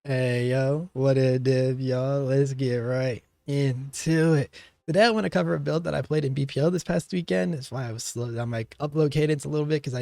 Hey yo, what a div, y'all. Let's get right into it. Today I want to cover a build that I played in BPL this past weekend. That's why I was slow. I'm like upload cadence a little bit because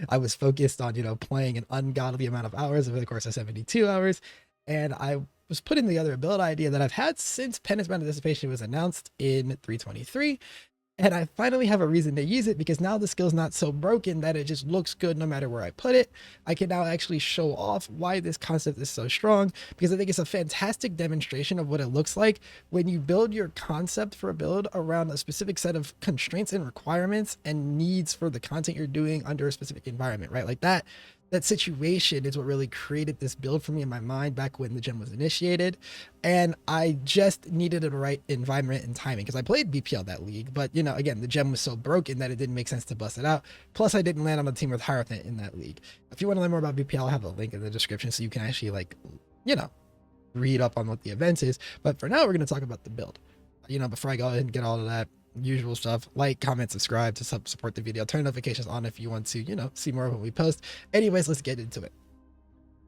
I was focused on, playing an ungodly amount of hours over the course of 72 hours. And I was putting together a build idea that I've had since Penance Dissipation was announced in 3.23. And I finally have a reason to use it because now the skill's not so broken that it just looks good no matter where I put it. I can now actually show off why this concept is so strong because I think it's a fantastic demonstration of what it looks like when you build your concept for a build around a specific set of constraints and requirements and needs for the content you're doing under a specific environment, right? Like that situation is what really created this build for me in my mind back when the gem was initiated. And I just needed the right environment and timing because I played BPL that league. But, again, the gem was so broken that it didn't make sense to bust it out. Plus, I didn't land on a team with Hierophant in that league. If you want to learn more about BPL, I'll have a link in the description so you can actually, you know, read up on what the event is. But for now, we're going to talk about the build. Before I go ahead and get all of that, usual stuff, like, comment, subscribe to support the video, turn notifications on if you want to, see more of what we post. Anyways, let's get into it.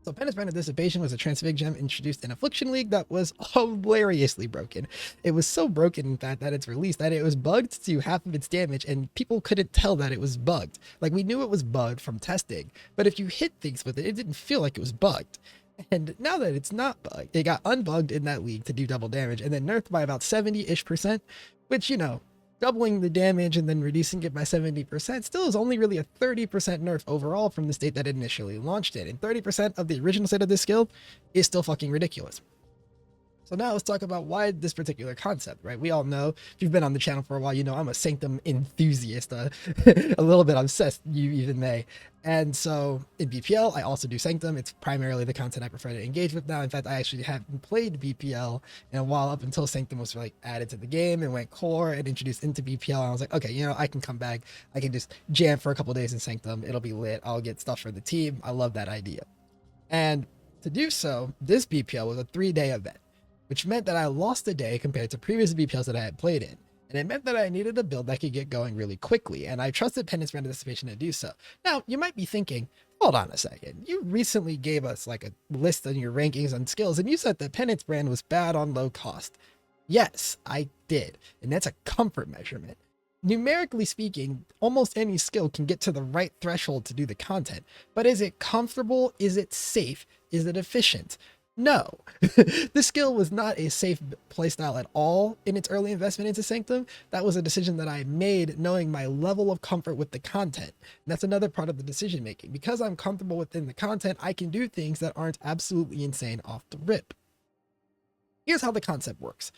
So Penance Dissipation was a transfig gem introduced in Affliction League that was hilariously broken. It was so broken, in fact, that it's released that it was bugged to half of its damage, and people couldn't tell that it was bugged. Like, we knew it was bugged from testing, but if you hit things with it, it didn't feel like it was bugged. And now that it's not bugged, it got unbugged in that league to do double damage and then nerfed by about 70-ish%, which, doubling the damage and then reducing it by 70% still is only really a 30% nerf overall from the state that it initially launched in. And 30% of the original state of this skill is still fucking ridiculous. So now let's talk about why this particular concept, right? We all know, if you've been on the channel for a while, I'm a Sanctum enthusiast, a little bit obsessed, you even may. And so in BPL, I also do Sanctum. It's primarily the content I prefer to engage with now. In fact, I actually haven't played BPL in a while up until Sanctum was added to the game and went core and introduced into BPL. And I was like, okay, I can come back. I can just jam for a couple days in Sanctum. It'll be lit. I'll get stuff for the team. I love that idea. And to do so, this BPL was a 3-day event, which meant that I lost a day compared to previous BPLs that I had played in. And it meant that I needed a build that could get going really quickly, and I trusted Penance Dissipation to do so. Now, you might be thinking, hold on a second. You recently gave us a list on your rankings on skills, and you said that Penance brand was bad on low cost. Yes, I did, and that's a comfort measurement. Numerically speaking, almost any skill can get to the right threshold to do the content, but is it comfortable? Is it safe? Is it efficient? No, this skill was not a safe playstyle at all in its early investment into Sanctum. That was a decision that I made knowing my level of comfort with the content. And that's another part of the decision making. Because I'm comfortable within the content, I can do things that aren't absolutely insane off the rip. Here's how the concept works.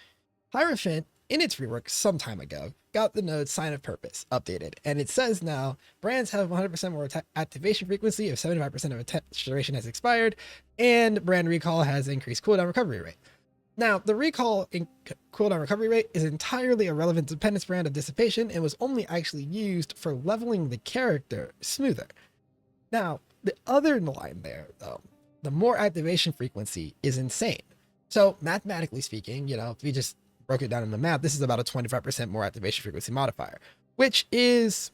Hierophant, in its rework some time ago, got the node Sign of Purpose updated, and it says now brands have 100% more activation frequency if 75% of attach duration has expired, and brand recall has increased cooldown recovery rate. Now, the recall in cooldown recovery rate is entirely irrelevant to Penance brand of Dissipation and was only actually used for leveling the character smoother. Now, the other line there, though, the more activation frequency is insane. So mathematically speaking, if we just broke it down in the math, this is about a 25% more activation frequency modifier, which is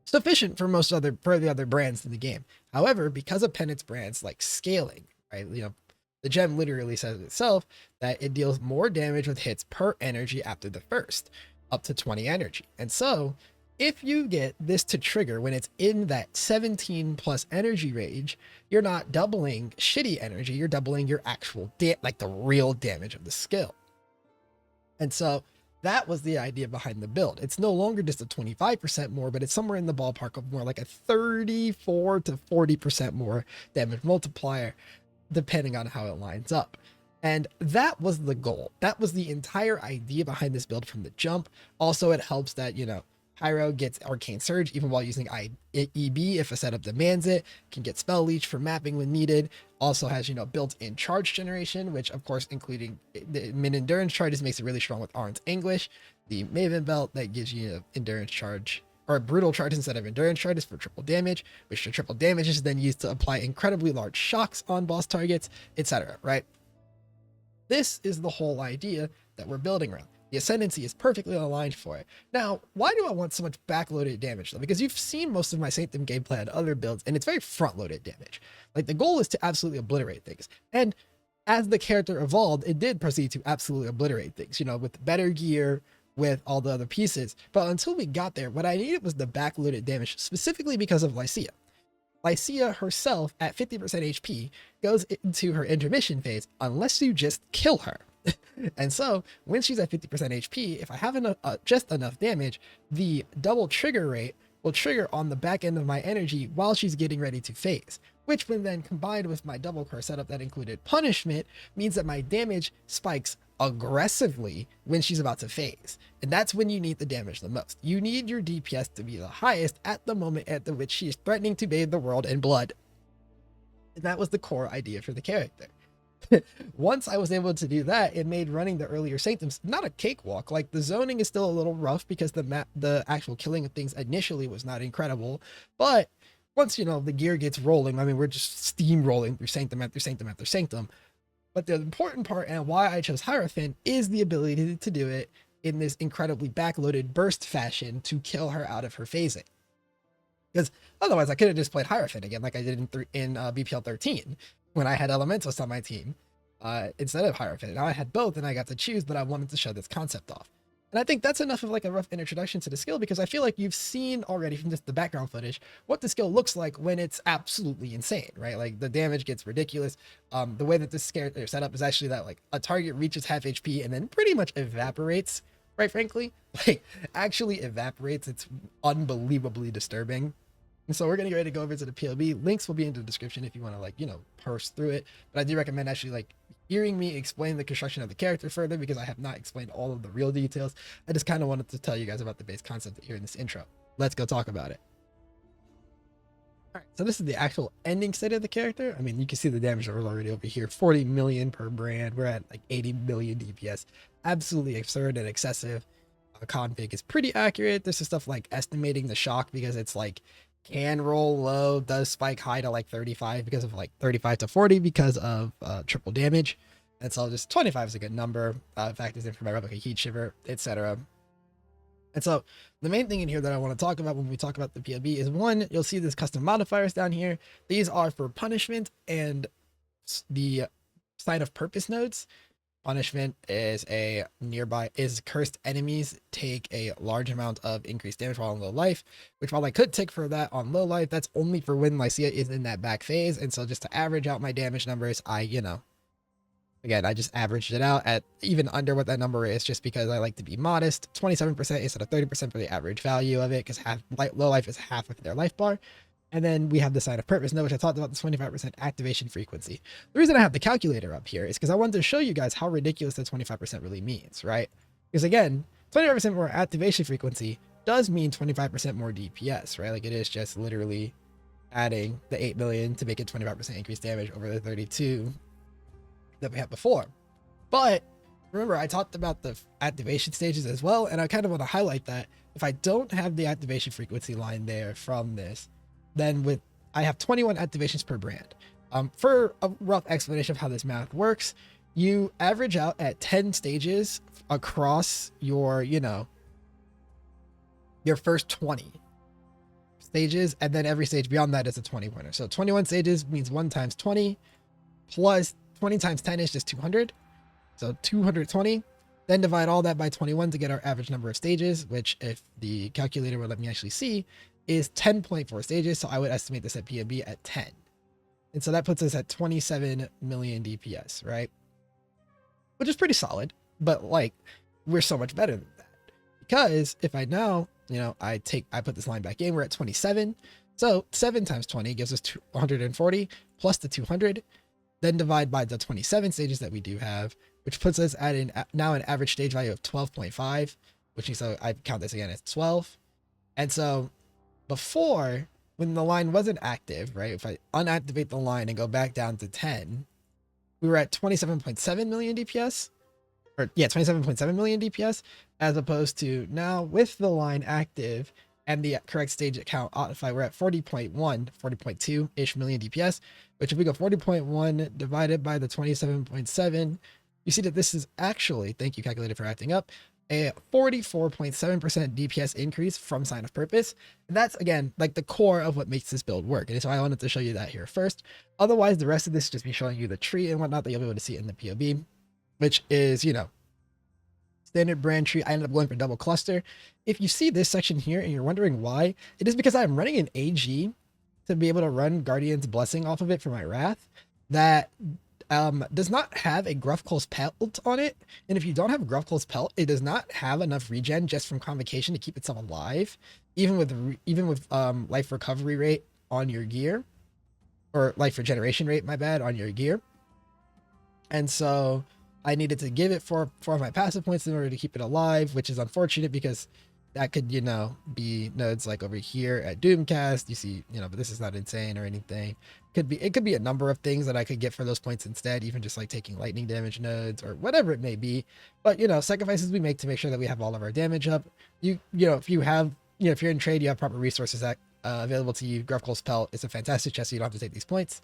sufficient for the other brands in the game. However, because of Penance brands like scaling, right? The gem literally says itself that it deals more damage with hits per energy after the first, up to 20 energy. And so if you get this to trigger when it's in that 17 plus energy range, you're not doubling shitty energy, you're doubling your actual the real damage of the skill. And so that was the idea behind the build. It's no longer just a 25% more, but it's somewhere in the ballpark of more like a 34 to 40% more damage multiplier, depending on how it lines up. And that was the goal. That was the entire idea behind this build from the jump. Also, it helps that, Pyro gets Arcane Surge even while using EB if a setup demands it, can get Spell Leech for mapping when needed, also has, built-in charge generation, which of course, including the min-endurance charges, makes it really strong with Arn's English, the Maven Belt that gives you endurance charge, or brutal charge instead of endurance charges for triple damage, which the triple damage is then used to apply incredibly large shocks on boss targets, etc., right? This is the whole idea that we're building around. The Ascendancy is perfectly aligned for it. Now, why do I want so much backloaded damage though? Because you've seen most of my Sanctum gameplay on other builds, and it's very front-loaded damage. Like, the goal is to absolutely obliterate things. And as the character evolved, it did proceed to absolutely obliterate things, you know, with better gear, with all the other pieces. But until we got there, what I needed was the backloaded damage, specifically because of Lycia. Lycia herself, at 50% HP, goes into her intermission phase unless you just kill her. And so when she's at 50% HP, if I have enough, just enough damage, the double trigger rate will trigger on the back end of my energy while she's getting ready to phase, which when then combined with my double core setup that included punishment means that my damage spikes aggressively when she's about to phase. And that's when you need the damage the most. You need your DPS to be the highest at the moment at which she is threatening to bathe the world in blood. And that was the core idea for the character. Once I was able to do that, it made running the earlier Sanctums not a cakewalk. Like, the zoning is still a little rough because the actual killing of things initially was not incredible. But once, you know, the gear gets rolling, I mean, we're just steamrolling through Sanctum after Sanctum after Sanctum. But the important part and why I chose Hierophant is the ability to do it in this incredibly backloaded burst fashion to kill her out of her phasing. Because otherwise I could have just played Hierophant again like I did in BPL 13 when I had Elementals on my team instead of Hierophant. Now I had both and I got to choose, but I wanted to show this concept off. And I think that's enough of like a rough introduction to the skill, because I feel like you've seen already from just the background footage what the skill looks like when it's absolutely insane, right? Like, the damage gets ridiculous. The way that this character is set up is actually that like a target reaches half HP and then pretty much evaporates, right? Frankly, like, actually evaporates. It's unbelievably disturbing. And so we're going to get ready to go over to the PLB. Links will be in the description if you want to, like, you know, parse through it. But I do recommend actually, like, hearing me explain the construction of the character further, because I have not explained all of the real details. I just kind of wanted to tell you guys about the base concept here in this intro. Let's go talk about it. All right, so this is the actual ending state of the character. I mean, you can see the damage level already over here. 40 million per brand. We're at like 80 million DPS. Absolutely absurd and excessive. Config is pretty accurate. There's some stuff like estimating the shock, because it's like can roll low, does spike high to like 35 because of like 35 to 40 because of triple damage. And so just 25 is a good number. Factors in for my replica heat shiver, etc. And so the main thing in here that I want to talk about when we talk about the PLB is, one, you'll see this custom modifiers down here. These are for punishment and the sign of purpose nodes. Punishment is cursed enemies take a large amount of increased damage while on low life, which while I could tick for that on low life, that's only for when Lycia is in that back phase. And so just to average out my damage numbers, I just averaged it out at even under what that number is, just because I like to be modest. 27% instead of 30% for the average value of it, because low life is half of their life bar. And then we have the sign of purpose node, which I talked about, the 25% activation frequency. The reason I have the calculator up here is because I wanted to show you guys how ridiculous that 25% really means, right? Because again, 25% more activation frequency does mean 25% more DPS, right? Like, it is just literally adding the 8 million to make it 25% increased damage over the 32 that we had before. But remember, I talked about the activation stages as well, and I kind of want to highlight that if I don't have the activation frequency line there from this, then I have 21 activations per brand. For a rough explanation of how this math works, you average out at 10 stages across your, your first 20 stages, and then every stage beyond that is a 20 pointer. So 21 stages means 1 times 20 plus 20 times 10 is just 200. So 220. Then divide all that by 21 to get our average number of stages, which, if the calculator would let me actually see, is 10.4 stages. So I would estimate this at PMB at 10. And so that puts us at 27 million DPS, right? Which is pretty solid, but like, we're so much better than that. Because if I now, I put this line back in, we're at 27. So 7 times 20 gives us 240 plus the 200, then divide by the 27 stages that we do have, which puts us at now an average stage value of 12.5, which means, so I count this again as 12. And so before, when the line wasn't active, right? If I unactivate the line and go back down to 10, we were at 27.7 million DPS, 27.7 million DPS, as opposed to now with the line active and the correct stage count Optify, we're at 40.2-ish million DPS, which if we go 40.1 divided by the 27.7, you see that this is actually, thank you calculator for acting up, a 44.7% DPS increase from Sign of Purpose. And that's, again, like the core of what makes this build work. And so I wanted to show you that here first. Otherwise, the rest of this is just me showing you the tree and whatnot that you'll be able to see in the POB, which is, you know, standard brand tree. I ended up going for double cluster. If you see this section here and you're wondering why, it is because I'm running an AG to be able to run Guardian's Blessing off of it for my Wrath that does not have a Gruffcoal's Pelt on it. And if you don't have Gruffcoal's Pelt, it does not have enough regen just from Convocation to keep itself alive, even with life recovery rate on your gear, or life regeneration rate, my bad, on your gear. And so I needed to give it four of my passive points in order to keep it alive, which is unfortunate because that could, you know, be nodes like over here at Doomcast. You see, you know, but this is not insane or anything. It could be a number of things that I could get for those points instead, even just like taking lightning damage nodes or whatever it may be. But, you know, sacrifices we make to make sure that we have all of our damage up. You know, if you have, you know, if you're in trade, you have proper resources that available to you. Gruffcoal's Pelt is a fantastic chest, so you don't have to take these points.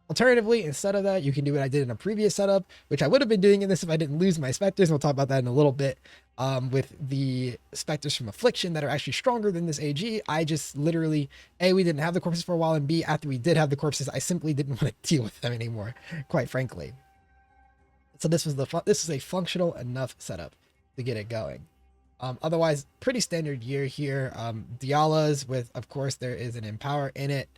Alternatively, instead of that, you can do what I did in a previous setup, which I would have been doing in this if I didn't lose my Spectres. We'll talk about that in a little bit. With the Spectres from Affliction that are actually stronger than this AG, I just literally, A, we didn't have the corpses for a while, and B, after we did have the corpses, I simply didn't want to deal with them anymore, quite frankly. So this is a functional enough setup to get it going. Otherwise, pretty standard gear here. Dialas with, of course, there is an Empower in it.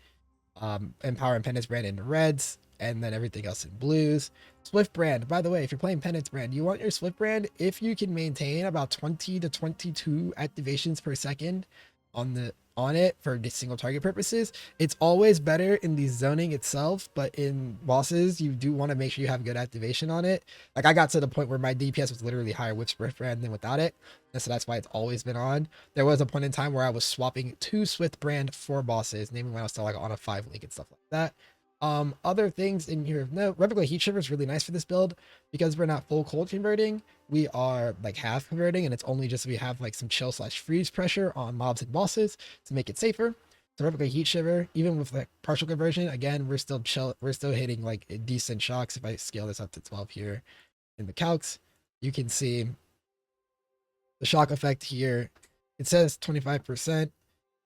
Empower and Penance brand in reds, and then everything else in blues. Swift brand, by the way, if you're playing Penance brand, you want your Swift brand if you can maintain about 20 to 22 activations per second on it for single target purposes. It's always better in the zoning itself, but in bosses, you do want to make sure you have good activation on it. Like I got to the point where my DPS was literally higher with Swift brand than without it, and so that's why it's always been on. There was a point in time where I was swapping to Swift brand for bosses, namely when I was still like on a 5 link and stuff like that. Other things in here, no, Replica Heat Shiver is really nice for this build because we're not full cold converting. We are like half converting, and it's only just we have like some chill / freeze pressure on mobs and bosses to make it safer. So Replica Heat Shiver, even with like partial conversion, again, we're still hitting like decent shocks. If I scale this up to 12 here in the calcs, you can see the shock effect here. It says 25%.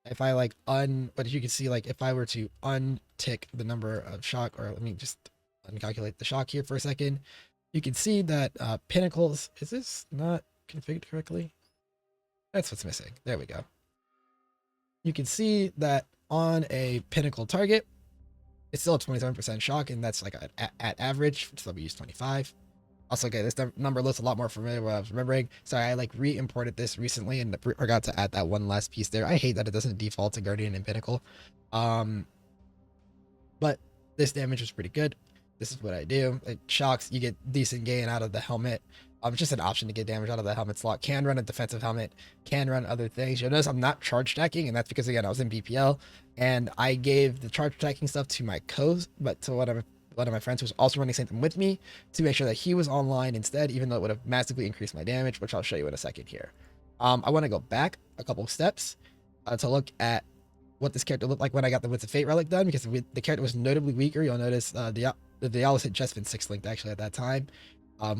If I like but you can see like if I were to untick the number of shock, or let me just uncalculate the shock here for a second, you can see that pinnacles, is this not configured correctly? That's what's missing. There we go. You can see that on a pinnacle target, it's still a 27% shock, and that's like at average, so we use 25. Also, okay, this number looks a lot more familiar with what I was remembering. Sorry, I like re-imported this recently and forgot to add that one last piece there. I hate that it doesn't default to Guardian and Pinnacle. But this damage was pretty good. This is what I do. It shocks, you get decent gain out of the helmet. It's just an option to get damage out of the helmet slot. Can run a defensive helmet, can run other things. You'll notice I'm not charge stacking, and that's because, again, I was in BPL, and I gave the charge stacking stuff to my but to one of my friends who was also running Sanctum with me to make sure that he was online instead, even though it would have massively increased my damage, which I'll show you in a second here. I want to go back a couple of steps to look at what this character looked like when I got the Winds of Fate relic done, because the character was notably weaker. You'll notice the Dialis had just been 6 linked actually at that time.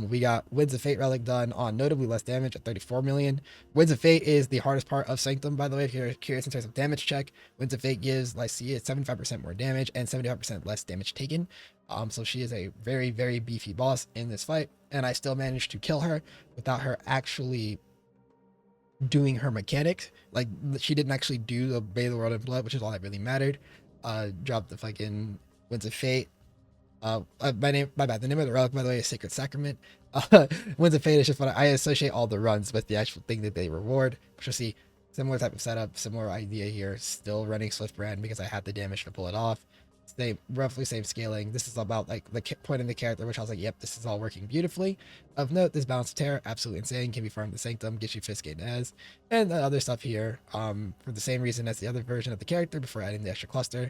We got Winds of Fate relic done on notably less damage at 34 million. Winds of Fate is the hardest part of Sanctum, by the way, if you're curious in terms of damage check. Winds of Fate gives, let's see, it's 75% more damage and 75% less damage taken. So she is a very, very beefy boss in this fight, and I still managed to kill her without her actually doing her mechanics. Like, she didn't actually do the Bathe the World in Blood, which is all that really mattered. Dropped the fucking Winds of Fate. My bad. The name of the relic, by the way, is Sacred Sacrament. Winds of Fate is just what I associate all the runs with the actual thing that they reward. Which you'll see, similar type of setup, similar idea here. Still running Swift Brand because I had the damage to pull it off. Roughly same scaling. This is about like the point in the character, which I was like, yep, this is all working beautifully. Of note, this Balance of Terror, absolutely insane. Can be farmed the Sanctum, gets you Fisk and Ez, and the other stuff here. For the same reason as the other version of the character, before adding the extra cluster.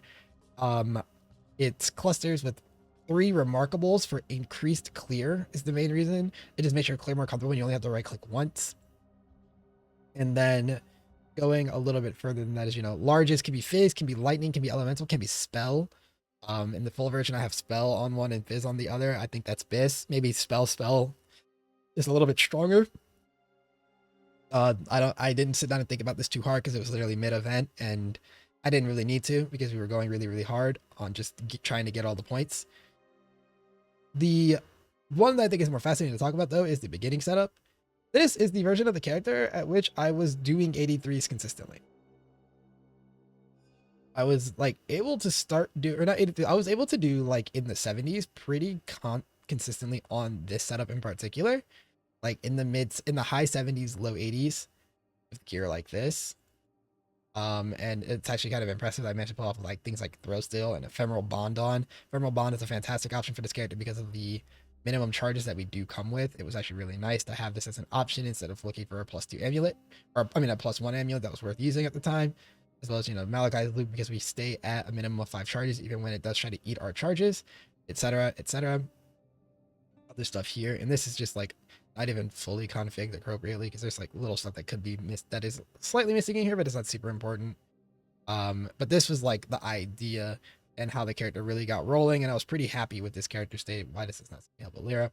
It's clusters with 3 remarkables for increased clear is the main reason. It just makes your clear more comfortable when you only have to right click once. And then going a little bit further than that is, you know, largest can be Fizz, can be Lightning, can be Elemental, can be Spell. In the full version, I have Spell on one and Fizz on the other. I think that's Biss. Maybe Spell is a little bit stronger. I didn't sit down and think about this too hard because it was literally mid-event, and I didn't really need to because we were going really, really hard on just trying to get all the points. The one that I think is more fascinating to talk about, though, is the beginning setup. This is the version of the character at which I was doing 83s consistently. I was like able to start do, or not 83, I was able to do like in the 70s pretty consistently on this setup in particular, like in the high 70s, low 80s with gear like this. And it's actually kind of impressive. I managed to pull off like things like throw still and ephemeral bond on. Ephemeral bond is a fantastic option for this character because of the minimum charges that we do come with. It was actually really nice to have this as an option instead of looking for a +2 amulet, or I mean a +1 amulet that was worth using at the time, as well as, you know, Malachi's loop because we stay at a minimum of 5 charges even when it does try to eat our charges, etc., etc. Other stuff here, and this is just like not even fully configured appropriately because there's like little stuff that could be missed that is slightly missing in here, but it's not super important. But this was like the idea and how the character really got rolling, and I was pretty happy with this character state. Why does this not help Lyra?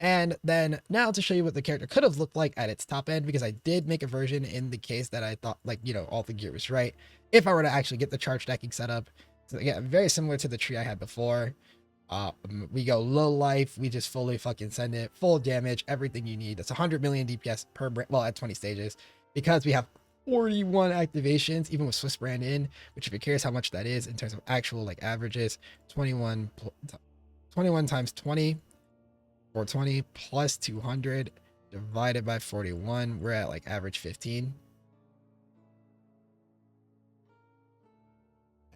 And then now to show you what the character could have looked like at its top end, because I did make a version in the case that I thought, like, you know, all the gear was right. If I were to actually get the charge stacking set up, so again, very similar to the tree I had before. We go low life, we just fully fucking send it, full damage, everything you need. It's 100 million DPS per well at 20 stages, because we have 41 activations, even with Swiss brand in, which if it cares how much that is in terms of actual like averages, 21 times 20, 420 plus 200 divided by 41, we're at like average 15.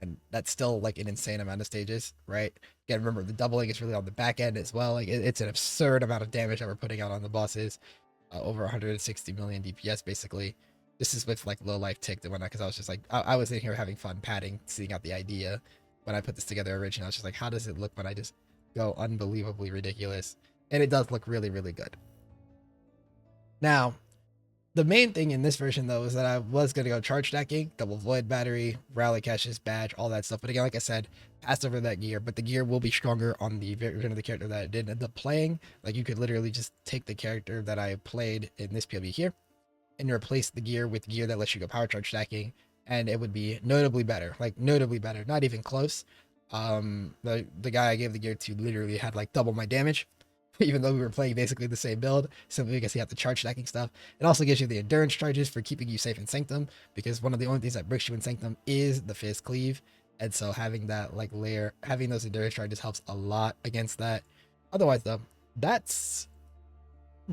And that's still like an insane amount of stages, right? Again, remember the doubling is really on the back end as well. Like it's an absurd amount of damage that we're putting out on the bosses, over 160 million DPS basically. This is with like low life ticked and whatnot, because I was just like, I was in here having fun padding, seeing out the idea when I put this together originally. I was just like, how does it look when I just go unbelievably ridiculous? And it does look really, really good. Now, the main thing in this version, though, is that I was going to go charge stacking, double void battery, rally caches, badge, all that stuff. But again, like I said, passed over that gear, but the gear will be stronger on the version of the character that I did end up playing. Like, you could literally just take the character that I played in this POV here and replace the gear with gear that lets you go power charge stacking, and it would be notably better. Like, notably better. Not even close. The guy I gave the gear to literally had, like, double my damage, even though we were playing basically the same build, simply because he had the charge stacking stuff. It also gives you the endurance charges for keeping you safe in Sanctum, because one of the only things that breaks you in Sanctum is the Fizz Cleave. And so having that like layer, having those endurance charges helps a lot against that. Otherwise though, that's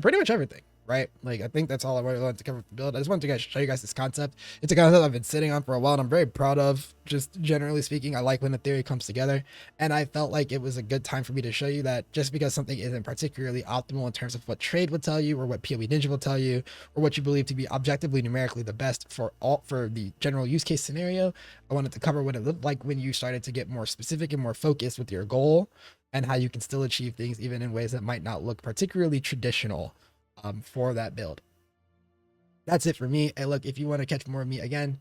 pretty much everything, right? Like, I think that's all I really wanted to cover with the build. I just wanted to show you guys this concept. It's a concept I've been sitting on for a while, and I'm very proud of. Just generally speaking, I like when the theory comes together, and I felt like it was a good time for me to show you that just because something isn't particularly optimal in terms of what trade would tell you, or what PoE Ninja will tell you, or what you believe to be objectively numerically the best for the general use case scenario, I wanted to cover what it looked like when you started to get more specific and more focused with your goal, and how you can still achieve things even in ways that might not look particularly traditional for that build. That's it for me. Hey, look, if you want to catch more of me again,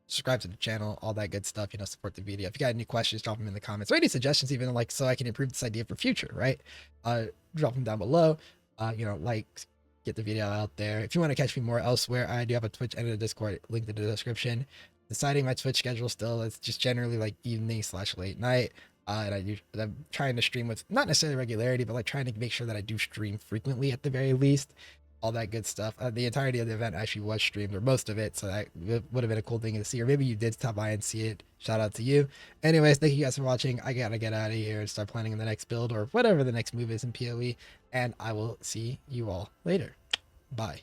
subscribe to the channel, all that good stuff, you know, support the video. If you got any questions, drop them in the comments, or any suggestions even, like, so I can improve this idea for future, right? Drop them down below. You know, like, get the video out there. If you want to catch me more elsewhere, I do have a Twitch and a Discord linked in the description. Deciding my Twitch schedule still, it's just generally like evening/late night. And I'm trying to stream with not necessarily regularity, but like trying to make sure that I do stream frequently at the very least. All that good stuff. The entirety of the event actually was streamed, or most of it, so that would have been a cool thing to see. Or maybe you did stop by and see it. Shout out to you. Anyways, thank you guys for watching. I gotta get out of here and start planning the next build, or whatever the next move is in PoE. And I will see you all later. Bye.